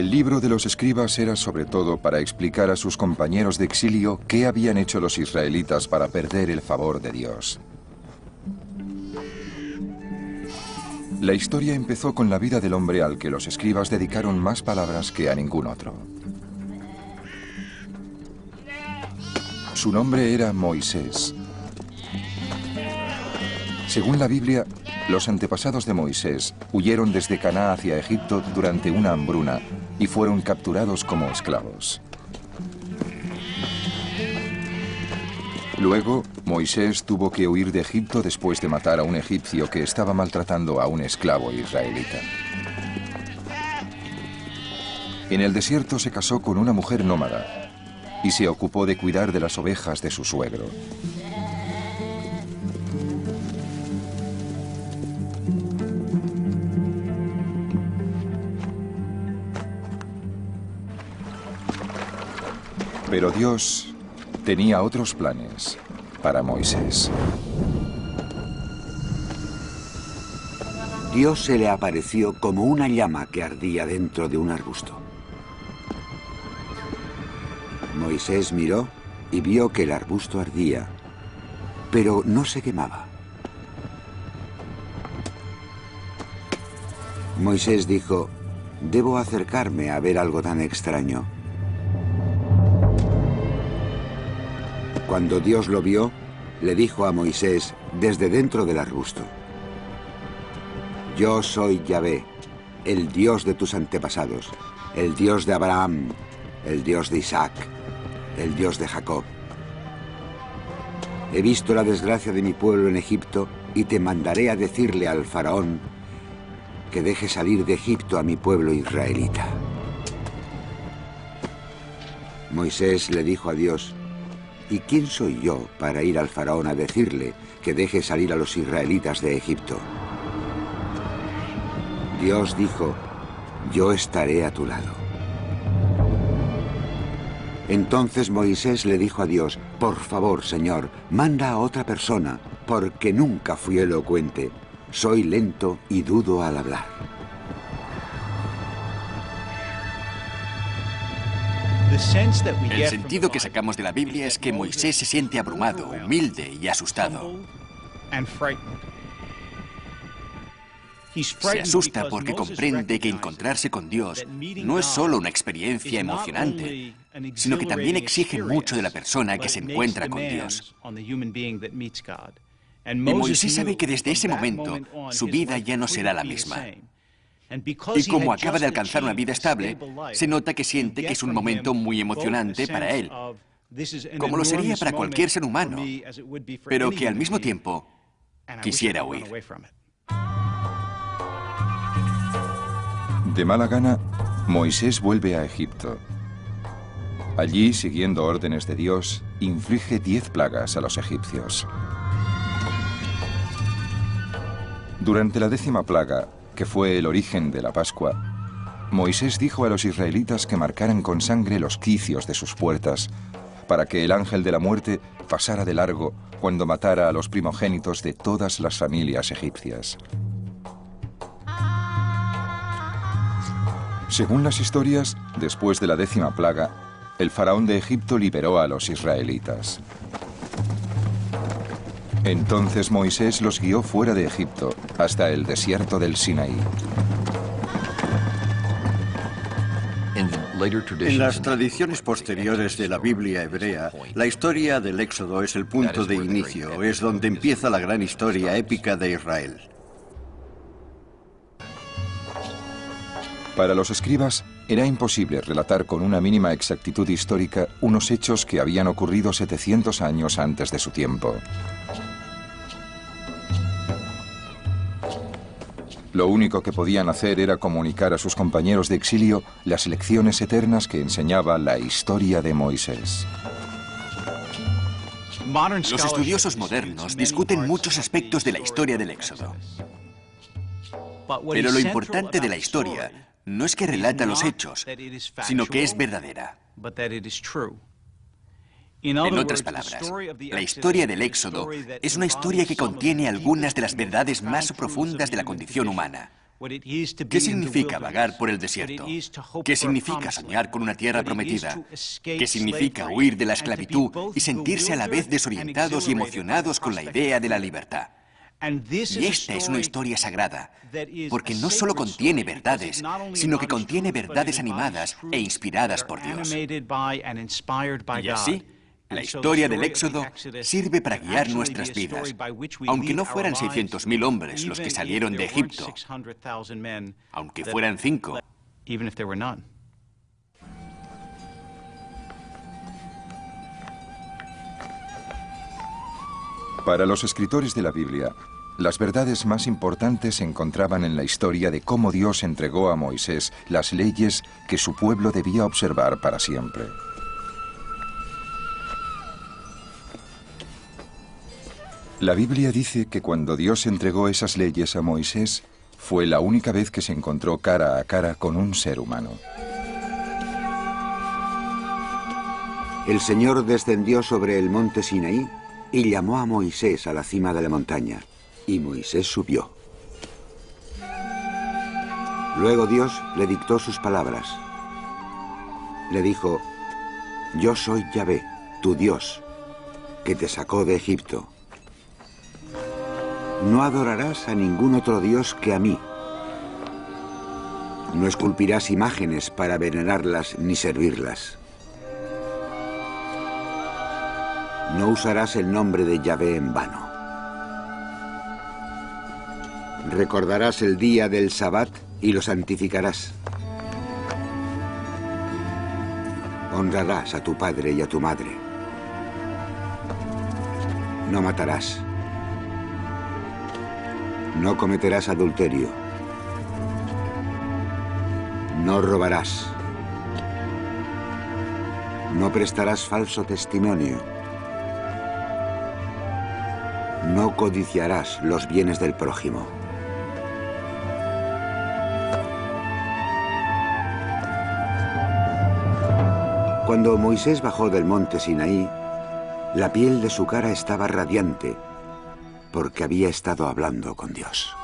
El libro de los escribas era sobre todo para explicar a sus compañeros de exilio qué habían hecho los israelitas para perder el favor de Dios. La historia empezó con la vida del hombre al que los escribas dedicaron más palabras que a ningún otro. Su nombre era Moisés. Según la Biblia, los antepasados de Moisés huyeron desde Canaán hacia Egipto durante una hambruna y fueron capturados como esclavos. Luego, Moisés tuvo que huir de Egipto después de matar a un egipcio que estaba maltratando a un esclavo israelita. En el desierto se casó con una mujer nómada y se ocupó de cuidar de las ovejas de su suegro. Pero Dios tenía otros planes para Moisés. Dios se le apareció como una llama que ardía dentro de un arbusto. Moisés miró y vio que el arbusto ardía, pero no se quemaba. Moisés dijo: «Debo acercarme a ver algo tan extraño». Cuando Dios lo vio, le dijo a Moisés desde dentro del arbusto: «Yo soy Yahvé, el Dios de tus antepasados, el Dios de Abraham, el Dios de Isaac, el Dios de Jacob. He visto la desgracia de mi pueblo en Egipto y te mandaré a decirle al faraón que deje salir de Egipto a mi pueblo israelita». Moisés le dijo a Dios: «¿Y quién soy yo para ir al faraón a decirle que deje salir a los israelitas de Egipto?». Dios dijo: «Yo estaré a tu lado». Entonces Moisés le dijo a Dios: «Por favor, Señor, manda a otra persona, porque nunca fui elocuente. Soy lento y dudo al hablar». El sentido que sacamos de la Biblia es que Moisés se siente abrumado, humilde y asustado. Se asusta porque comprende que encontrarse con Dios no es solo una experiencia emocionante, sino que también exige mucho de la persona que se encuentra con Dios. Y Moisés sabe que desde ese momento su vida ya no será la misma. Y como acaba de alcanzar una vida estable, se nota que siente que es un momento muy emocionante para él, como lo sería para cualquier ser humano, pero que al mismo tiempo quisiera huir. De mala gana, Moisés vuelve a Egipto. Allí, siguiendo órdenes de Dios, inflige 10 plagas a los egipcios. Durante la 10ª plaga, que fue el origen de la Pascua, Moisés dijo a los israelitas que marcaran con sangre los quicios de sus puertas, para que el ángel de la muerte pasara de largo cuando matara a los primogénitos de todas las familias egipcias. Según las historias, después de la 10ª plaga, el faraón de Egipto liberó a los israelitas. Entonces Moisés los guió fuera de Egipto, hasta el desierto del Sinaí. En las tradiciones posteriores de la Biblia hebrea, la historia del Éxodo es el punto de inicio, es donde empieza la gran historia épica de Israel. Para los escribas, era imposible relatar con una mínima exactitud histórica unos hechos que habían ocurrido 700 años antes de su tiempo. Lo único que podían hacer era comunicar a sus compañeros de exilio las lecciones eternas que enseñaba la historia de Moisés. Los estudiosos modernos discuten muchos aspectos de la historia del Éxodo. Pero lo importante de la historia no es que relata los hechos, sino que es verdadera. En otras palabras, la historia del Éxodo es una historia que contiene algunas de las verdades más profundas de la condición humana. ¿Qué significa vagar por el desierto? ¿Qué significa soñar con una tierra prometida? ¿Qué significa huir de la esclavitud y sentirse a la vez desorientados y emocionados con la idea de la libertad? Y esta es una historia sagrada, porque no solo contiene verdades, sino que contiene verdades animadas e inspiradas por Dios. Y así, la historia del Éxodo sirve para guiar nuestras vidas, aunque no fueran 600.000 hombres los que salieron de Egipto, aunque fueran 5. Para los escritores de la Biblia, las verdades más importantes se encontraban en la historia de cómo Dios entregó a Moisés las leyes que su pueblo debía observar para siempre. La Biblia dice que cuando Dios entregó esas leyes a Moisés, fue la única vez que se encontró cara a cara con un ser humano. El Señor descendió sobre el monte Sinaí y llamó a Moisés a la cima de la montaña, y Moisés subió. Luego Dios le dictó sus palabras. Le dijo: Yo soy Yahvé, tu Dios, que te sacó de Egipto. No adorarás a ningún otro Dios que a mí. No esculpirás imágenes para venerarlas ni servirlas. No usarás el nombre de Yahvé en vano. Recordarás el día del Sabbat y lo santificarás. Honrarás a tu padre y a tu madre. No matarás. No cometerás adulterio. No robarás. No prestarás falso testimonio. No codiciarás los bienes del prójimo. Cuando Moisés bajó del monte Sinaí, la piel de su cara estaba radiante, porque había estado hablando con Dios.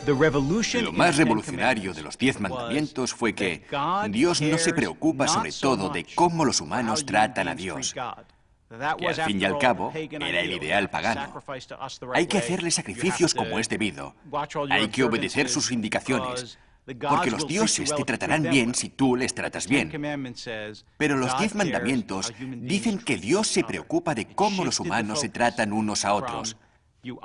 Lo más revolucionario de los 10 mandamientos fue que Dios no se preocupa sobre todo de cómo los humanos tratan a Dios, que al fin y al cabo era el ideal pagano. Hay que hacerle sacrificios como es debido. Hay que obedecer sus indicaciones, porque los dioses te tratarán bien si tú les tratas bien. Pero los 10 mandamientos dicen que Dios se preocupa de cómo los humanos se tratan unos a otros.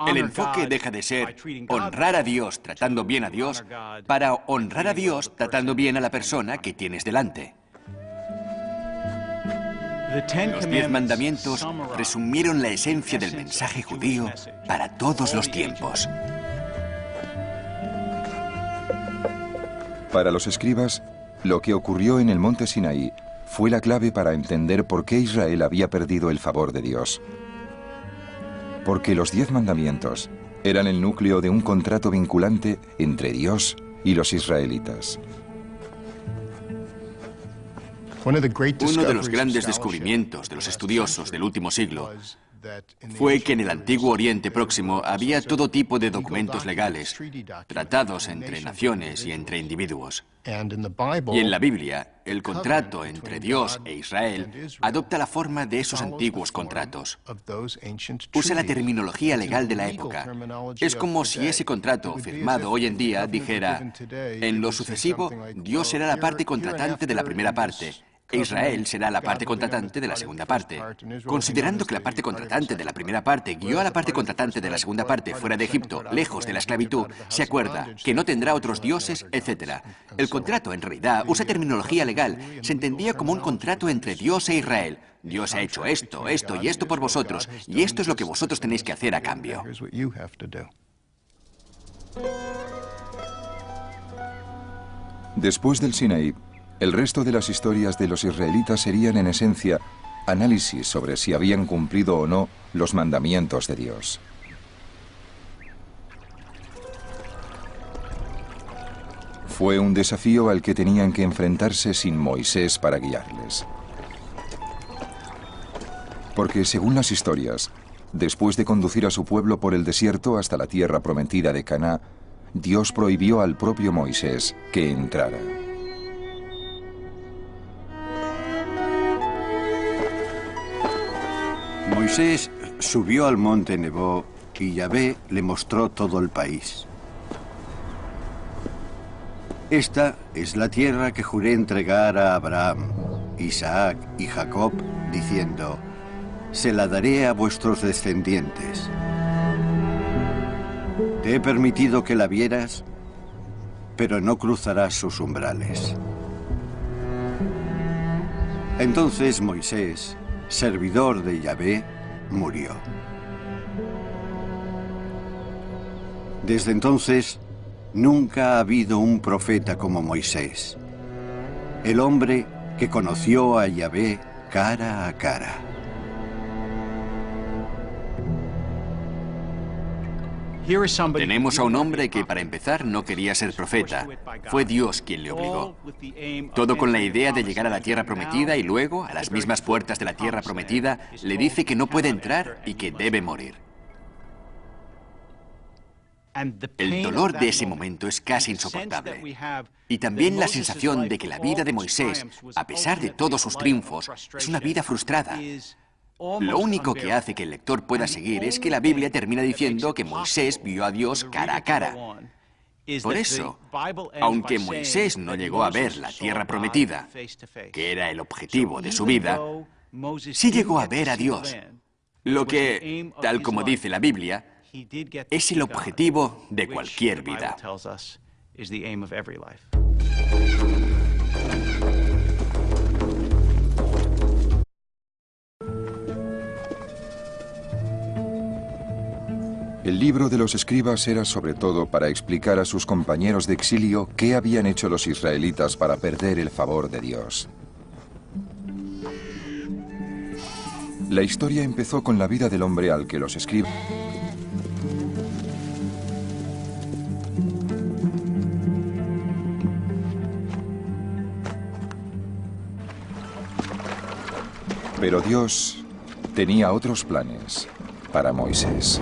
El enfoque deja de ser honrar a Dios tratando bien a Dios para honrar a Dios tratando bien a la persona que tienes delante. Los 10 mandamientos resumieron la esencia del mensaje judío para todos los tiempos. Para los escribas, lo que ocurrió en el monte Sinaí fue la clave para entender por qué Israel había perdido el favor de Dios. Porque los 10 mandamientos eran el núcleo de un contrato vinculante entre Dios y los israelitas. Uno de los grandes descubrimientos de los estudiosos del último siglo fue que en el antiguo Oriente Próximo había todo tipo de documentos legales, tratados entre naciones y entre individuos. Y en la Biblia, el contrato entre Dios e Israel adopta la forma de esos antiguos contratos. Usa la terminología legal de la época. Es como si ese contrato, firmado hoy en día, dijera: en lo sucesivo, Dios será la parte contratante de la primera parte, e Israel será la parte contratante de la segunda parte. Considerando que la parte contratante de la primera parte guió a la parte contratante de la segunda parte fuera de Egipto, lejos de la esclavitud, se acuerda que no tendrá otros dioses, etc. El contrato, en realidad, usa terminología legal. Se entendía como un contrato entre Dios e Israel. Dios ha hecho esto, esto y esto por vosotros, y esto es lo que vosotros tenéis que hacer a cambio. Después del Sinaí, el resto de las historias de los israelitas serían en esencia análisis sobre si habían cumplido o no los mandamientos de Dios. Fue un desafío al que tenían que enfrentarse sin Moisés para guiarles. Porque según las historias, Después de conducir a su pueblo por el desierto hasta la tierra prometida de Canaán, Dios prohibió al propio Moisés que entrara. Moisés subió al monte Nebo y Yahvé le mostró todo el país. Esta es la tierra que juré entregar a Abraham, Isaac y Jacob, diciendo: se la daré a vuestros descendientes. Te he permitido que la vieras, pero no cruzarás sus umbrales. Entonces Moisés, servidor de Yahvé, murió. Desde entonces, nunca ha habido un profeta como Moisés, el hombre que conoció a Yahvé cara a cara. Tenemos a un hombre que, para empezar, no quería ser profeta. Fue Dios quien le obligó. Todo con la idea de llegar a la tierra prometida y luego, a las mismas puertas de la tierra prometida, le dice que no puede entrar y que debe morir. El dolor de ese momento es casi insoportable. Y también la sensación de que la vida de Moisés, a pesar de todos sus triunfos, es una vida frustrada. Lo único que hace que el lector pueda seguir es que la Biblia termina diciendo que Moisés vio a Dios cara a cara. Por eso, aunque Moisés no llegó a ver la tierra prometida, que era el objetivo de su vida, sí llegó a ver a Dios, lo que, tal como dice la Biblia, es el objetivo de cualquier vida. El libro de los escribas era sobre todo para explicar a sus compañeros de exilio qué habían hecho los israelitas para perder el favor de Dios. La historia empezó con la vida del hombre al que los escribas Pero Dios tenía otros planes para Moisés.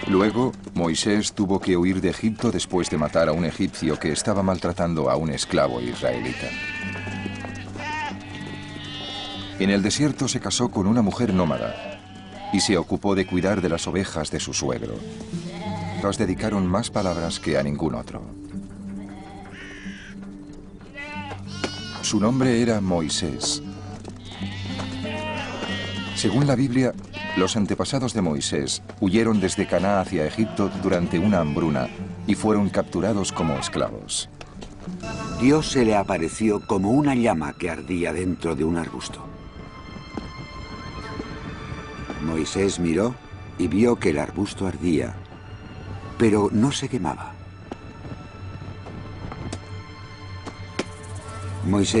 Luego, Moisés tuvo que huir de Egipto después de matar a un egipcio que estaba maltratando a un esclavo israelita. En el desierto se casó con una mujer nómada y se ocupó de cuidar de las ovejas de su suegro. Los dedicaron más palabras que a ningún otro. Su nombre era Moisés. Según la Biblia, los antepasados de Moisés huyeron desde Canaán hacia Egipto durante una hambruna y fueron capturados como esclavos. Dios se le apareció como una llama que ardía dentro de un arbusto. Moisés miró y vio que el arbusto ardía, pero no se quemaba. Moisés